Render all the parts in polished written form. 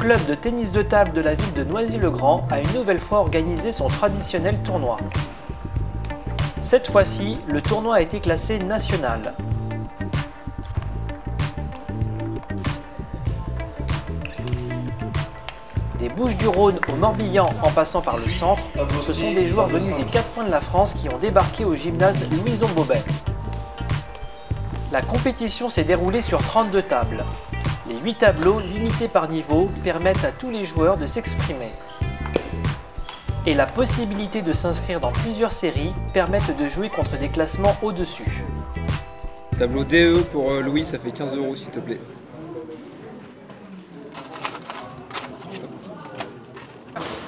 club de tennis de table de la ville de Noisy-le-Grand a une nouvelle fois organisé son traditionnel tournoi. Cette fois-ci, le tournoi a été classé national. Des Bouches-du-Rhône au Morbihan en passant par le centre, ce sont des joueurs venus des 4 coins de la France qui ont débarqué au gymnase Louison-Bobet. La compétition s'est déroulée sur 32 tables. Les 8 tableaux, limités par niveau, permettent à tous les joueurs de s'exprimer. Et la possibilité de s'inscrire dans plusieurs séries permettent de jouer contre des classements au-dessus. Tableau DE pour Louis, ça fait 15 € s'il te plaît.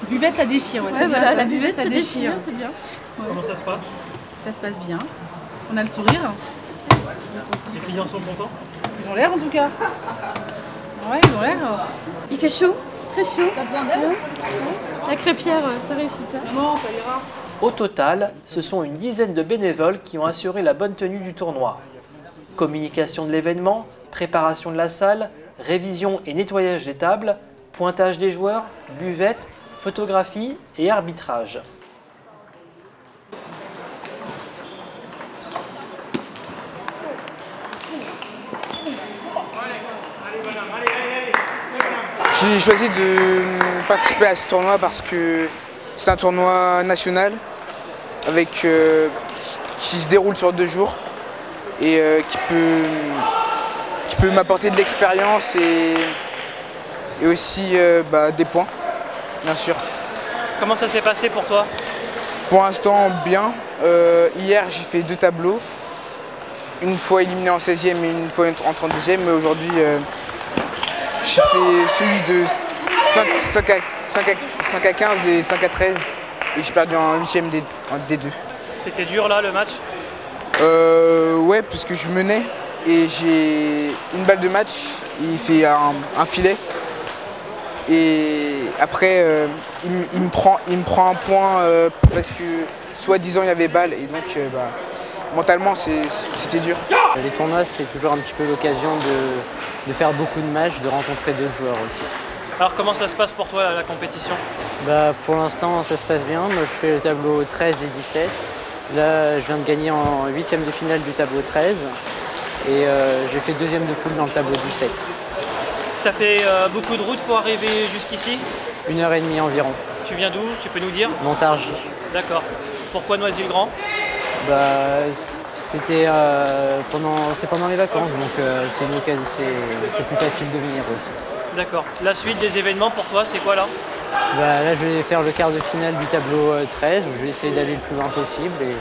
Buvette, ça déchire, ouais, voilà, la buvette, ça déchire. C'est bien. Ouais. Comment ça se passe? Ça se passe bien. On a le sourire. Les clients sont contents? Ils ont l'air en tout cas. Ouais, ils ont l'air. Il fait chaud, très chaud. T'as besoin d'aide? La crêpière, ça réussit pas. Non, ça ira. Au total, ce sont une dizaine de bénévoles qui ont assuré la bonne tenue du tournoi. Communication de l'événement, préparation de la salle, révision et nettoyage des tables, pointage des joueurs, buvette, photographie et arbitrage. J'ai choisi de participer à ce tournoi parce que c'est un tournoi national avec, qui se déroule sur 2 jours et qui peut m'apporter de l'expérience et aussi des points, bien sûr. Comment ça s'est passé pour toi? Pour l'instant, bien. Hier, j'ai fait 2 tableaux. Une fois éliminé en 16e et une fois en 32e. Mais aujourd'hui, j'ai fait celui de 5 à 15 et 5 à 13. Et j'ai perdu en 8e des 2. C'était dur là, le match? Ouais, parce que je menais. Et j'ai une balle de match. Il fait un filet. Et après, il me prend un point parce que soi-disant il y avait balle et donc mentalement c'était dur. Les tournois, c'est toujours un petit peu l'occasion de faire beaucoup de matchs, de rencontrer d'autres joueurs aussi. Alors comment ça se passe pour toi la compétition? Pour l'instant ça se passe bien, moi je fais le tableau 13 et 17. Là je viens de gagner en 8e de finale du tableau 13 et j'ai fait 2e de poule dans le tableau 17. Tu as fait beaucoup de route pour arriver jusqu'ici? 1h30 environ. Tu viens d'où? Tu peux nous dire? Montargis. D'accord. Pourquoi Noisy-le-Grand? C'est pendant les vacances, donc c'est plus facile de venir aussi. D'accord. La suite des événements pour toi, c'est quoi là? Là, je vais faire le quart de finale du tableau 13, où je vais essayer d'aller le plus loin possible. Et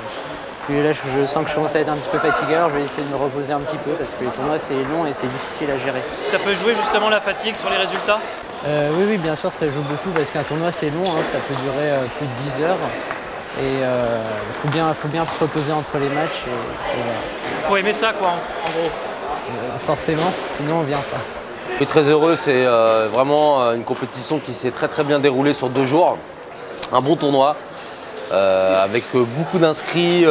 puis là, je sens que je commence à être un petit peu fatigué, alors je vais essayer de me reposer un petit peu, parce que les tournois, c'est long et c'est difficile à gérer. Ça peut jouer justement la fatigue sur les résultats? Oui, bien sûr, ça joue beaucoup, parce qu'un tournoi, c'est long, ça peut durer plus de 10 heures. Et il faut bien se reposer entre les matchs. Il faut aimer ça, quoi, en gros. Forcément, sinon on vient pas. Je suis très heureux, c'est vraiment une compétition qui s'est très bien déroulée sur 2 jours. Un bon tournoi, avec beaucoup d'inscrits,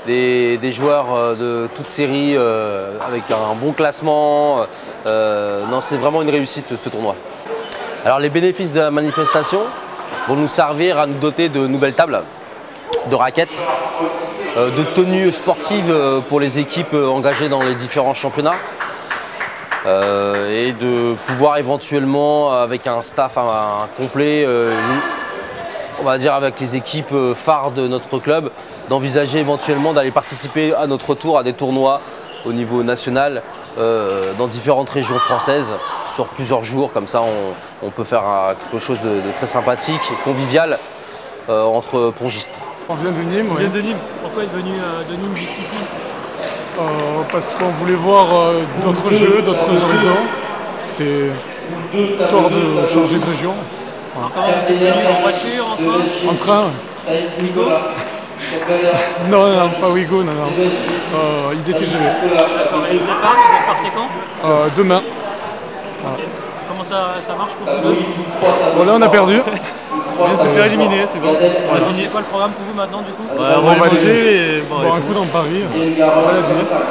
des joueurs de toutes séries, avec un bon classement. Non, c'est vraiment une réussite ce tournoi. Alors les bénéfices de la manifestation vont nous servir à nous doter de nouvelles tables, de raquettes, de tenues sportives pour les équipes engagées dans les différents championnats et de pouvoir éventuellement, avec un staff complet, on va dire avec les équipes phares de notre club, d'envisager éventuellement d'aller participer à notre tour à des tournois au niveau national dans différentes régions françaises sur plusieurs jours. Comme ça, on peut faire quelque chose de très sympathique et convivial entre pongistes. On vient de Nîmes, oui. On vient de Nîmes. Pourquoi être venu de Nîmes jusqu'ici? Parce qu'on voulait voir d'autres jeux, d'autres horizons. C'était histoire de changer de région. Voilà. Comment vous êtes venu? En voiture, en train? En train. Wigo? Non, pas Wigo, non. IDTGV. D'accord, et le départ, vous partez quand? Demain. Voilà. Comment ça marche pour vous deux? Bon, là on a perdu. On vient de se faire éliminer, c'est bon. C'est quoi le programme pour vous maintenant du coup? On va manger et boire un coup dans Paris.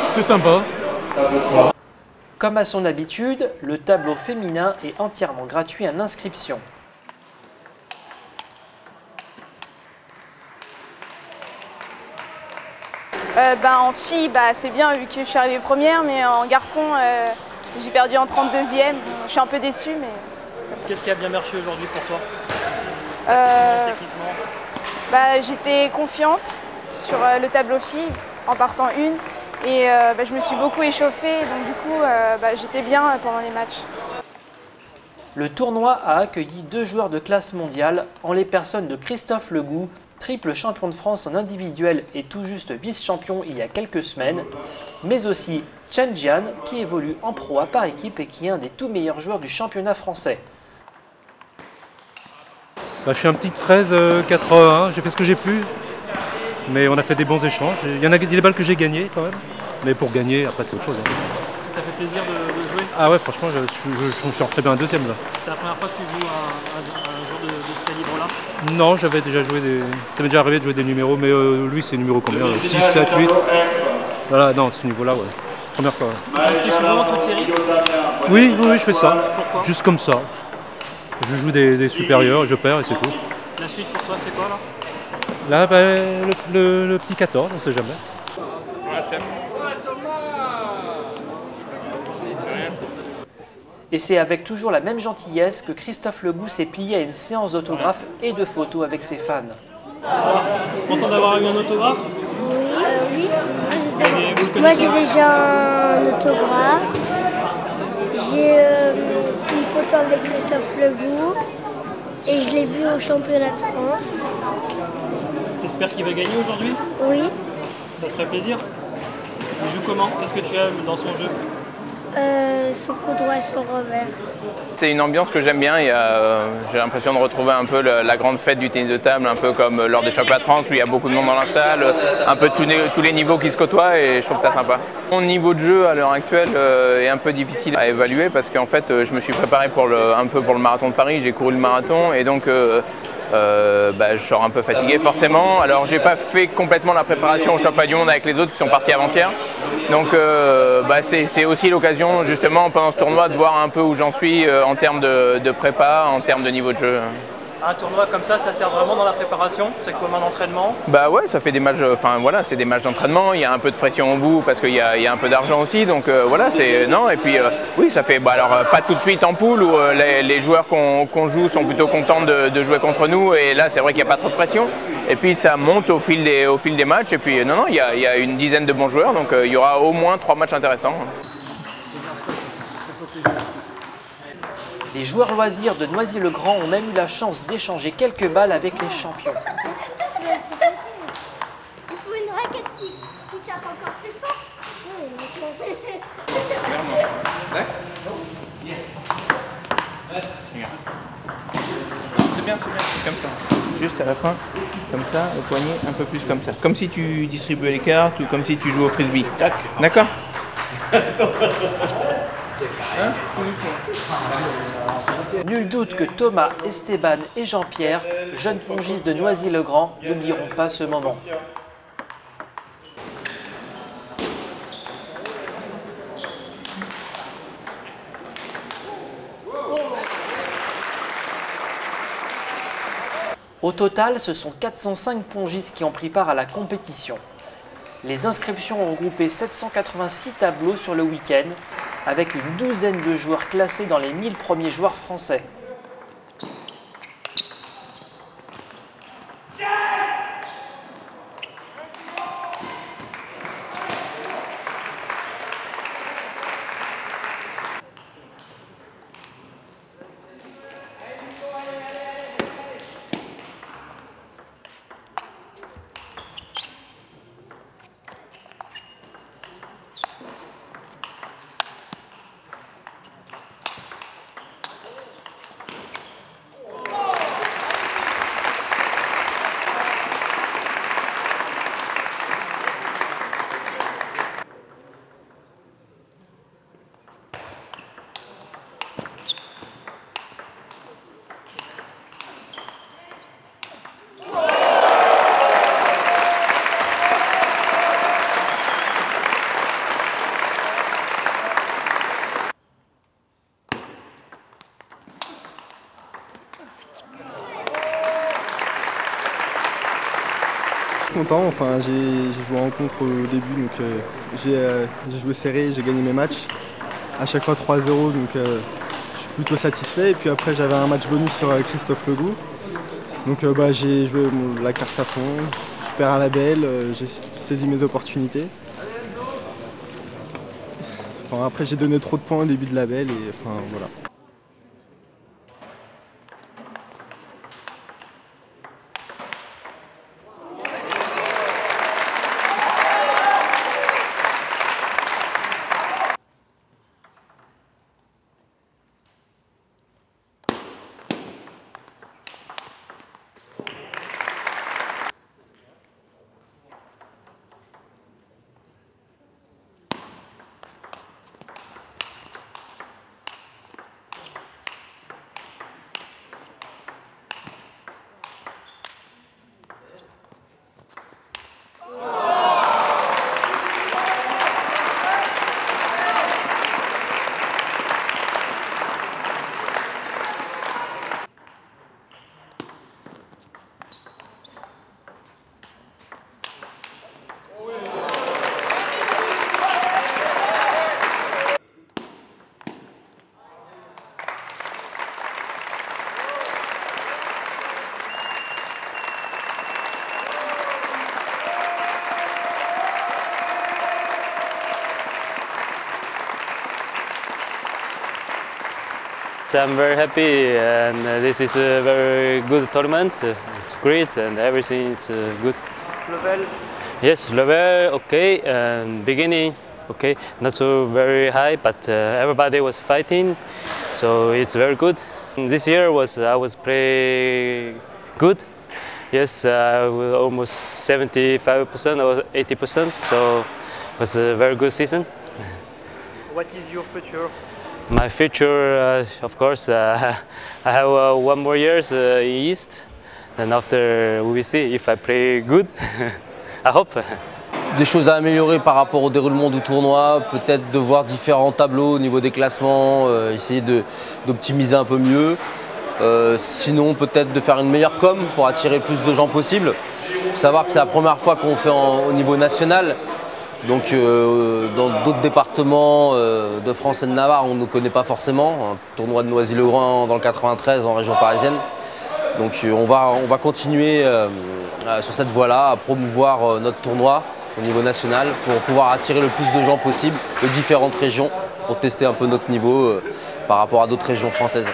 C'était sympa. Voilà. Comme à son habitude, le tableau féminin est entièrement gratuit en inscription. En filles, c'est bien vu que je suis arrivée première, mais en garçon, j'ai perdu en 32e. Je suis un peu déçue, mais c'est comme ça. Qu'est-ce qui a bien marché aujourd'hui pour toi? J'étais confiante sur le tableau filles en partant une. Et je me suis beaucoup échauffée, donc du coup, j'étais bien pendant les matchs. Le tournoi a accueilli 2 joueurs de classe mondiale, en les personnes de Christophe Legout, triple champion de France en individuel et tout juste vice-champion il y a quelques semaines, mais aussi Chen Jian, qui évolue en pro A par équipe et qui est un des tout meilleurs joueurs du championnat français. Je suis un petit 13-81, j'ai fait ce que j'ai pu. Mais on a fait des bons échanges. Il y en a des balles que j'ai gagnées quand même. Mais pour gagner, après c'est autre chose. Ça t'a fait plaisir de jouer? Ah ouais, franchement, je suis rentré bien un deuxième là. C'est la première fois que tu joues un jour de ce calibre-là? Non, j'avais déjà joué des... Ça m'est déjà arrivé de jouer des numéros, mais lui c'est numéro combien? 6, 7, 8. Voilà, non, ce niveau-là, ouais. C'est la première fois. Tu t'inscris souvent dans toute série? Oui, je fais ça. Pourquoi? Juste comme ça. Je joue des supérieurs, je perds et c'est tout. La suite pour toi, c'est quoi là? Là, le petit 14, on ne sait jamais. Et c'est avec toujours la même gentillesse que Christophe Legout s'est plié à une séance d'autographes et de photos avec ses fans. Content d'avoir eu un autographe? Oui. Moi j'ai déjà un autographe. J'ai une photo avec Christophe Legout et je l'ai vu au championnat de France. T'espères qu'il va gagner aujourd'hui? Oui. Ça te ferait plaisir? Il joue comment? Qu'est-ce que tu aimes dans son jeu? Son coup droit et son revers. C'est une ambiance que j'aime bien. J'ai l'impression de retrouver un peu la grande fête du tennis de table, un peu comme lors des championnats de France où il y a beaucoup de monde dans la salle, un peu tous les niveaux qui se côtoient et je trouve ça sympa. Mon niveau de jeu à l'heure actuelle est un peu difficile à évaluer parce qu'en fait je me suis préparé un peu pour le marathon de Paris, j'ai couru le marathon et donc je sors un peu fatigué forcément. Alors j'ai pas fait complètement la préparation au championnat du monde avec les autres qui sont partis avant-hier. Donc c'est aussi l'occasion justement pendant ce tournoi de voir un peu où j'en suis en termes de prépa, en termes de niveau de jeu. Un tournoi comme ça sert vraiment dans la préparation? C'est comme un entraînement? Bah ouais, ça fait des matchs, c'est des matchs d'entraînement, il y a un peu de pression au bout parce qu'il y a un peu d'argent aussi, donc et puis oui, ça fait, alors pas tout de suite en poule où les joueurs qu'on joue sont plutôt contents de jouer contre nous et là c'est vrai qu'il n'y a pas trop de pression et puis ça monte au fil des matchs et puis il y a une dizaine de bons joueurs, donc il y aura au moins 3 matchs intéressants. Des joueurs loisirs de Noisy-le-Grand ont même eu la chance d'échanger quelques balles avec les champions. Il faut une raquette qui tape encore plus fort. C'est bien, comme ça. Juste à la fin, comme ça, au poignet, un peu plus comme ça. Comme si tu distribuais les cartes ou comme si tu jouais au frisbee. Tac. D'accord? Nul doute que Thomas, Esteban et Jean-Pierre, jeunes pongistes de Noisy-le-Grand, n'oublieront pas ce moment. Au total, ce sont 405 pongistes qui ont pris part à la compétition. Les inscriptions ont regroupé 786 tableaux sur le week-end, avec une douzaine de joueurs classés dans les 1000 premiers joueurs français. content. Enfin, j'ai joué en contre au début, donc j'ai joué serré, j'ai gagné mes matchs. À chaque fois 3-0, donc je suis plutôt satisfait. Et puis après, j'avais un match bonus sur Christophe Legout. Donc j'ai joué la carte à fond. Je perds à la belle, j'ai saisi mes opportunités. Enfin, après, j'ai donné trop de points au début de la belle et enfin voilà. I'm very happy, and this is a very good tournament. It's great and everything is good. Level? Yes, level okay, and beginning okay, not so very high, but everybody was fighting, so it's very good. This year I was pretty good. Yes, almost 75% or 80%, so it was a very good season. What is your future? My future, of course, I have 1 more year in East, and after we will see if I play good. I hope. Des choses à améliorer par rapport au déroulement du tournoi, peut-être de voir différents tableaux au niveau des classements, essayer d'optimiser un peu mieux. Sinon, peut-être de faire une meilleure com pour attirer le plus de gens possible. Il faut savoir que c'est la première fois qu'on fait au niveau national. Donc dans d'autres départements de France et de Navarre, on ne nous connaît pas forcément. Un tournoi de Noisy-le-Grand dans le 93 en région parisienne. Donc on va continuer sur cette voie-là à promouvoir notre tournoi au niveau national pour pouvoir attirer le plus de gens possible de différentes régions pour tester un peu notre niveau par rapport à d'autres régions françaises.